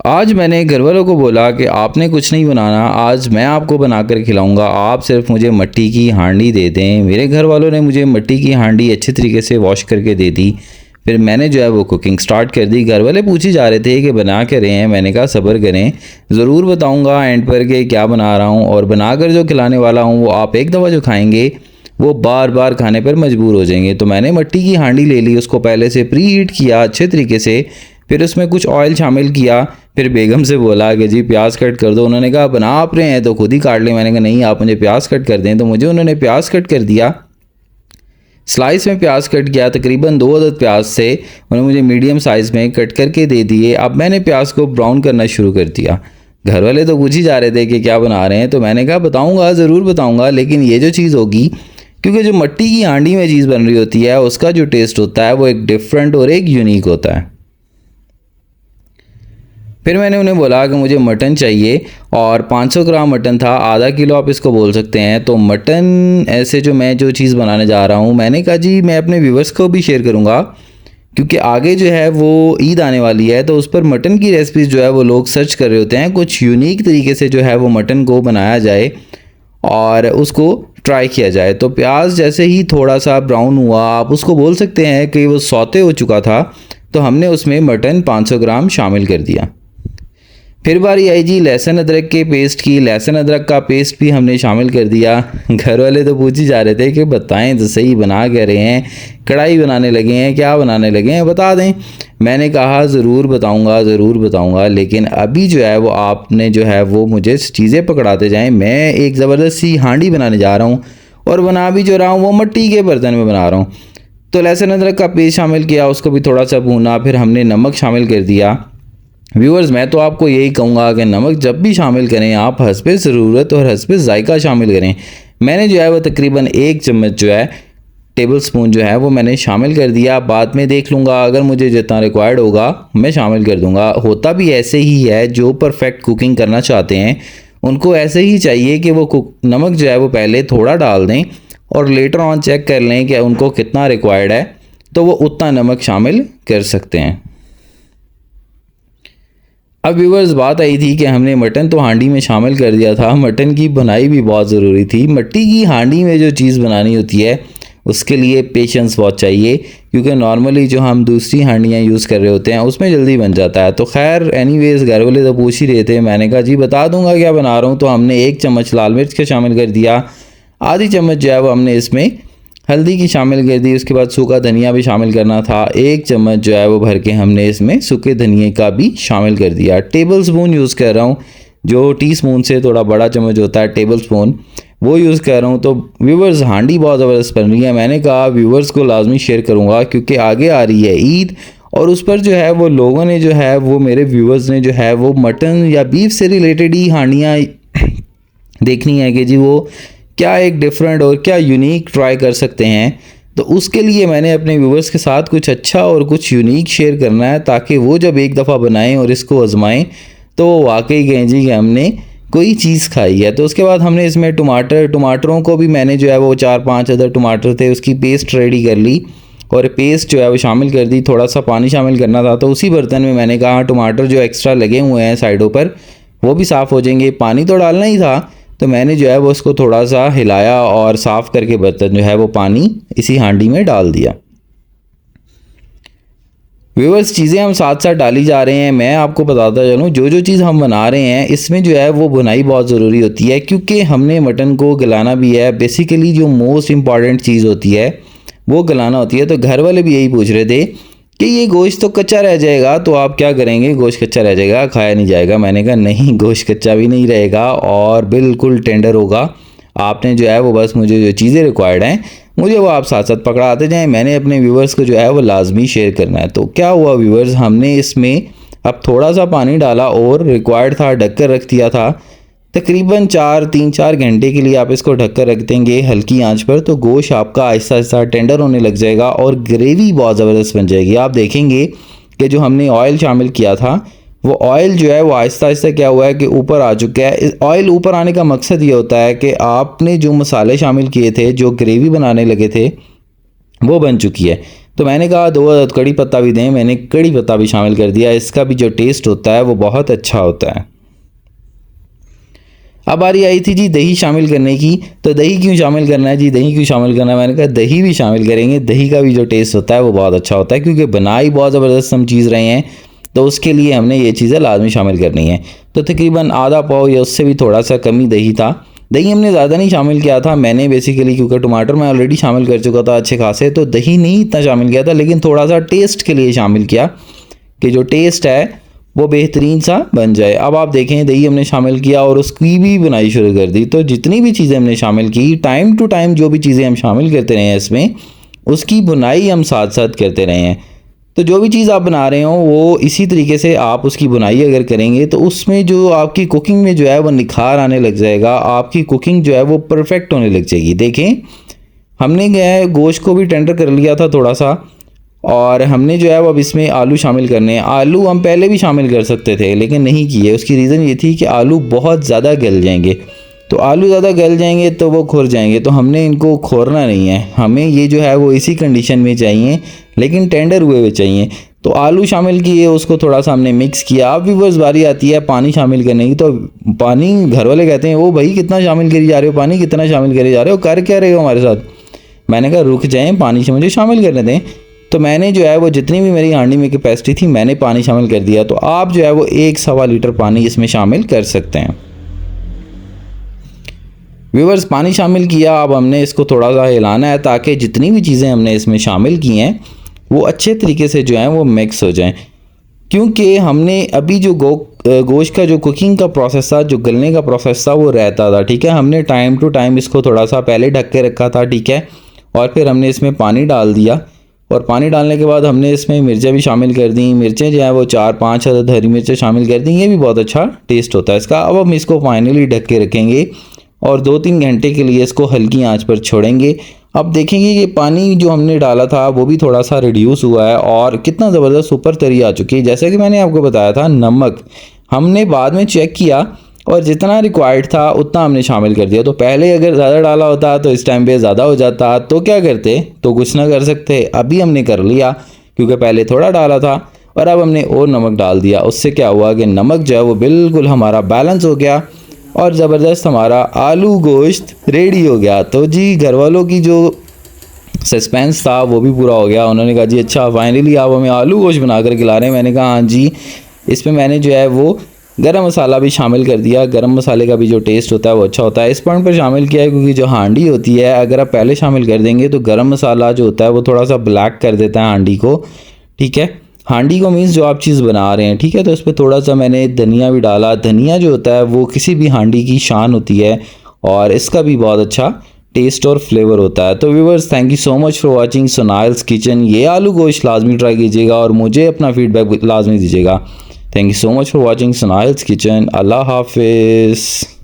आज मैंने घरवालों को बोला कि आपने कुछ नहीं बनाना, आज मैं आपको बनाकर खिलाऊंगा। आप सिर्फ मुझे मिट्टी की हांडी दे दें। मेरे घर वालों ने मुझे मिट्टी की हांडी अच्छे तरीके से वॉश करके दे दी। फिर मैंने जो है वो कुकिंग स्टार्ट कर दी। घर वाले पूछ ही जा रहे थे कि बना क्या रहे हैं। मैंने कहा सब्र करें, ज़रूर बताऊंगा एंड पर कि क्या बना रहा हूँ, और बनाकर जो खिलाने वाला हूँ वो आप एक दफ़ा जो खाएंगे वो बार बार खाने पर मजबूर हो जाएंगे। तो मैंने मिट्टी की हांडी ले ली, उसको पहले से प्री हीट किया अच्छे तरीके से, फिर उसमें कुछ ऑयल शामिल किया। फिर बेगम से बोला कि जी प्याज कट कर दो। उन्होंने कहा बना आप रहे हैं तो खुद ही काट लें। मैंने कहा नहीं, आप मुझे प्याज कट कर दें। तो मुझे उन्होंने प्याज कट कर दिया। स्लाइस में प्याज कट किया, तकरीबन 2 अदद प्याज से उन्होंने मुझे मीडियम साइज़ में कट करके दे दिए। अब मैंने प्याज को ब्राउन करना शुरू कर दिया। घर वाले तो पूछ ही जा रहे थे कि क्या बना रहे हैं। तो मैंने कहा बताऊंगा, ज़रूर बताऊंगा, लेकिन ये जो चीज़ होगी, क्योंकि जो मिट्टी की हांडी में चीज़ बन रही होती है उसका जो टेस्ट होता है वो एक डिफरेंट और एक यूनिक होता है। फिर मैंने उन्हें बोला कि मुझे मटन चाहिए, और 500 ग्राम मटन था, आधा किलो आप इसको बोल सकते हैं। तो मटन ऐसे जो चीज़ बनाने जा रहा हूँ, मैंने कहा जी मैं अपने व्यूवर्स को भी शेयर करूँगा, क्योंकि आगे जो है वो ईद आने वाली है। तो उस पर मटन की रेसिपीज़ जो है वो लोग सर्च कर रहे होते हैं। कुछ यूनिक तरीके से जो है वो मटन को बनाया जाए और उसको ट्राई किया जाए। तो प्याज जैसे ही थोड़ा सा ब्राउन हुआ, आप उसको बोल सकते हैं कि वो सौते हो चुका था, तो हमने उसमें मटन 500 ग्राम शामिल कर दिया। फिर बारी आई जी लहसुन अदरक के पेस्ट की। लहसुन अदरक का पेस्ट भी हमने शामिल कर दिया। घर वाले तो पूछ ही जा रहे थे कि बताएं तो सही, बना क्या रहे हैं, कढ़ाई बनाने लगे हैं, क्या बनाने लगे हैं, बता दें। मैंने कहा ज़रूर बताऊंगा, ज़रूर बताऊंगा, लेकिन अभी जो है वो आपने जो है वो मुझे चीज़ें पकड़ाते जाएं। मैं एक ज़बरदस्त सी हांडी बनाने जा रहा हूँ, और बना भी जो रहा हूँ वो मिट्टी के बर्तन में बना रहा हूँ। तो लहसुन अदरक का पेस्ट शामिल किया, उसको भी थोड़ा सा भूना। फिर हमने नमक शामिल कर दिया। व्यूअर्स, मैं तो आपको यही कहूँगा कि नमक जब भी शामिल करें आप हस्बे ज़रूरत और हस्बे जायका शामिल करें। मैंने जो है वो तकरीबन 1 चम्मच जो है टेबल स्पून जो है वो मैंने शामिल कर दिया। बाद में देख लूँगा, अगर मुझे जितना रिक्वायर्ड होगा मैं शामिल कर दूँगा। होता भी ऐसे ही है, जो परफेक्ट कुकिंग करना चाहते हैं उनको ऐसे ही चाहिए कि वो नमक जो है वो पहले थोड़ा डाल दें और लेटर ऑन चेक कर लें कि उनको कितना रिक्वायर्ड है, तो वो उतना नमक शामिल कर सकते हैं। अब व्यूवर्स, बात आई थी कि हमने मटन तो हांडी में शामिल कर दिया था। मटन की बनाई भी बहुत ज़रूरी थी। मिट्टी की हांडी में जो चीज़ बनानी होती है उसके लिए पेशेंस बहुत चाहिए, क्योंकि नॉर्मली जो हम दूसरी हांडियाँ यूज़ कर रहे होते हैं उसमें जल्दी बन जाता है। तो खैर एनीवेज़, घर वाले तो पूछ ही रहे थे। मैंने कहा जी बता दूंगा क्या बना रहा हूँ। तो हमने 1 चम्मच लाल मिर्च का शामिल कर दिया, आधी चम्मच जो है वो हमने इसमें हल्दी की शामिल कर दी। उसके बाद सूखा धनिया भी शामिल करना था, 1 चम्मच जो है वो भर के हमने इसमें सूखे धनिए का भी शामिल कर दिया। टेबल स्पून यूज़ कर रहा हूँ, जो टी स्पून से थोड़ा बड़ा चम्मच होता है टेबल स्पून, वो यूज़ कर रहा हूँ। तो व्यूवर्स, हांडी बहुत ज़बरदस्त बन रही है। मैंने कहा व्यूवर्स को लाजमी शेयर करूँगा, क्योंकि आगे आ रही है ईद, और उस पर जो है वो लोगों ने जो है वो मेरे व्यूवर्स ने जो है वो मटन या बीफ से रिलेटेड ही हांडियाँ देखनी है कि जी वो क्या एक डिफरेंट और क्या यूनिक ट्राई कर सकते हैं। तो उसके लिए मैंने अपने व्यूवर्स के साथ कुछ अच्छा और कुछ यूनिक शेयर करना है, ताकि वो जब एक दफ़ा बनाएं और इसको आजमाएं तो वो वाकई कहें जी कि हमने कोई चीज़ खाई है। तो उसके बाद हमने इसमें टमाटरों को भी मैंने जो है वो 4-5 अदर टमाटर थे उसकी पेस्ट रेडी कर ली, और पेस्ट जो है वो शामिल कर दी। थोड़ा सा पानी शामिल करना था, तो उसी बर्तन में मैंने कहा टमाटर जो एक्स्ट्रा लगे हुए हैं साइडों पर वो भी साफ़ हो जाएंगे। पानी तो डालना ही था, तो मैंने जो है वो उसको थोड़ा सा हिलाया और साफ़ करके बर्तन जो है वो पानी इसी हांडी में डाल दिया। व्यूअर्स, चीज़ें हम साथ साथ डाली जा रहे हैं। मैं आपको बताता चलूँ, जो चीज़ हम बना रहे हैं इसमें जो है वो बुनाई बहुत ज़रूरी होती है, क्योंकि हमने मटन को गलाना भी है। बेसिकली जो मोस्ट इम्पॉर्टेंट चीज़ होती है वो गलाना होती है। तो घर वाले भी यही पूछ रहे थे कि ये गोश्त तो कच्चा रह जाएगा, तो आप क्या करेंगे, गोश्त कच्चा रह जाएगा, खाया नहीं जाएगा। मैंने कहा नहीं, गोश्त कच्चा भी नहीं रहेगा और बिल्कुल टेंडर होगा। आपने जो है वो बस मुझे जो चीज़ें रिक्वायर्ड हैं मुझे वो आप साथ साथ पकड़ाते जाएं। मैंने अपने व्यूवर्स को जो है वो लाजमी शेयर करना है। तो क्या हुआ व्यूवर्स, हमने इसमें अब थोड़ा सा पानी डाला और रिक्वायर्ड था ढक कर रख दिया था। तकरीबन 3-4 घंटे के लिए आप इसको ढक कर रख देंगे हल्की आंच पर, तो गोश्त आपका आहिस्ता आहिस्ता टेंडर होने लग जाएगा और ग्रेवी बहुत ज़बरदस्त बन जाएगी। आप देखेंगे कि जो हमने ऑयल शामिल किया था वो ऑयल जो है वो आहिस्ता आहिस्ता क्या हुआ है कि ऊपर आ चुका है। ऑयल ऊपर आने का मकसद ये होता है कि आपने जो मसाले शामिल किए थे, जो ग्रेवी बनाने लगे थे, वो बन चुकी है। तो मैंने कहा 2 अदद कड़ी पत्ता भी दें, मैंने कड़ी पत्ता भी शामिल कर दिया। इसका भी जो टेस्ट होता है वो बहुत अच्छा होता है। अब बारी आई थी जी दही शामिल करने की। तो दही क्यों शामिल करना है जी, दही क्यों शामिल करना है, मैंने कहा दही भी शामिल करेंगे। दही का भी जो टेस्ट होता है वो बहुत अच्छा होता है, क्योंकि बनाई बहुत ज़बरदस्त हम चीज़ रहे हैं, तो उसके लिए हमने ये चीज़ें लाजमी शामिल करनी है। तो तकरीबन आधा पाव या उससे भी थोड़ा सा कम ही दही था। दही हमने ज़्यादा नहीं शामिल किया था, मैंने बेसिकली क्योंकि टमाटर मैं ऑलरेडी शामिल कर चुका था अच्छे खासे, तो दही नहीं इतना शामिल किया था, लेकिन थोड़ा सा टेस्ट के लिए शामिल किया कि जो टेस्ट है वो बेहतरीन सा बन जाए। अब आप देखें दही हमने शामिल किया और उसकी भी बनाई शुरू कर दी। तो जितनी भी चीज़ें हमने शामिल की, टाइम टू टाइम जो भी चीज़ें हम शामिल करते रहे हैं इसमें, उसकी बुनाई हम साथ साथ करते रहे हैं। तो जो भी चीज़ आप बना रहे हो वो इसी तरीके से आप उसकी बुनाई अगर करेंगे तो उसमें जो आपकी कुकिंग में जो है वो निखार आने लग जाएगा, आपकी कुकिंग जो है वो परफेक्ट होने लग जाएगी। देखें हमने क्या है गोश्त को भी टेंडर कर लिया था थोड़ा सा, और हमने जो है वो अब इसमें आलू शामिल करने हैं। आलू हम पहले भी शामिल कर सकते थे लेकिन नहीं किए, उसकी रीज़न ये थी कि आलू बहुत ज़्यादा गल जाएंगे। तो आलू ज़्यादा गल जाएंगे तो वो खुर जाएंगे, तो हमने इनको खोरना नहीं है, हमें ये जो है वो इसी कंडीशन में चाहिए लेकिन टेंडर हुए हुए चाहिए। तो आलू शामिल किए, उसको थोड़ा सा हमने मिक्स किया। अब व्यूअर्स बारी आती है पानी शामिल करने की। तो पानी घर वाले कहते हैं ओ भाई कितना शामिल करी जा रहे हो, पानी कितना शामिल करे जा रहे हो, कर क्या रहे हो हमारे साथ। मैंने कहा रुक जाएँ, पानी से मुझे शामिल करने दें। तो मैंने जो है वो जितनी भी मेरी हांडी में कैपेसिटी थी मैंने पानी शामिल कर दिया। तो आप जो है वो 1-1.25 लीटर पानी इसमें शामिल कर सकते हैं। व्यूअर्स पानी शामिल किया, अब हमने इसको थोड़ा सा हिलाना है ताकि जितनी भी चीज़ें हमने इसमें शामिल की हैं वो अच्छे तरीके से जो है वो मिक्स हो जाएं। क्योंकि हमने अभी जो गोश्त का जो कुकिंग का प्रोसेस था, जो गलने का प्रोसेस था वो रहता था, ठीक है। हमने टाइम टू टाइम इसको थोड़ा सा पहले ढक के रखा था, ठीक है, और फिर हमने इसमें पानी डाल दिया। और पानी डालने के बाद हमने इसमें मिर्चें भी शामिल कर दी। मिर्चें जो है वो 4-5 अदद हरी मिर्चें शामिल कर दी, ये भी बहुत अच्छा टेस्ट होता है इसका। अब हम इसको फाइनली ढक के रखेंगे और 2-3 घंटे के लिए इसको हल्की आंच पर छोड़ेंगे। अब देखेंगे कि पानी जो हमने डाला था वो भी थोड़ा सा रिड्यूस हुआ है और कितना ज़बरदस्त ऊपर तरी आ चुकी है। जैसे कि मैंने आपको बताया था, नमक हमने बाद में चेक किया और जितना रिक्वायर्ड था उतना हमने शामिल कर दिया। तो पहले अगर ज़्यादा डाला होता तो इस टाइम पे ज़्यादा हो जाता, तो क्या करते, तो कुछ ना कर सकते। अभी हमने कर लिया क्योंकि पहले थोड़ा डाला था और अब हमने और नमक डाल दिया। उससे क्या हुआ कि नमक जो है वो बिल्कुल हमारा बैलेंस हो गया और ज़बरदस्त हमारा आलू गोश्त रेडी हो गया। तो जी घर वालों की जो सस्पेंस था वो भी पूरा हो गया। उन्होंने कहा जी अच्छा फाइनली आप हमें आलू गोश्त बना कर खिला रहे हैं। मैंने कहा हाँ जी। इसमें मैंने जो है वो गरम मसाला भी शामिल कर दिया। गरम मसाले का भी जो टेस्ट होता है वो अच्छा होता है। इस पॉइंट पर शामिल किया है क्योंकि जो हांडी होती है अगर आप पहले शामिल कर देंगे तो गरम मसाला जो होता है वो थोड़ा सा ब्लैक कर देता है हांडी को, ठीक है। हांडी को मीन्स जो आप चीज़ बना रहे हैं, ठीक है। तो इस पर थोड़ा सा मैंने धनिया भी डाला। धनिया जो होता है वो किसी भी हांडी की शान होती है और इसका भी बहुत अच्छा टेस्ट और फ्लेवर होता है। तो viewers thank you so much for watching Sonail's kitchen. ये आलू गोश्त लाजमी ट्राई कीजिएगा और मुझे अपना फीडबैक लाजमी दीजिएगा। Thank you so much for watching Sonail's kitchen. अल्लाह हाफिज़।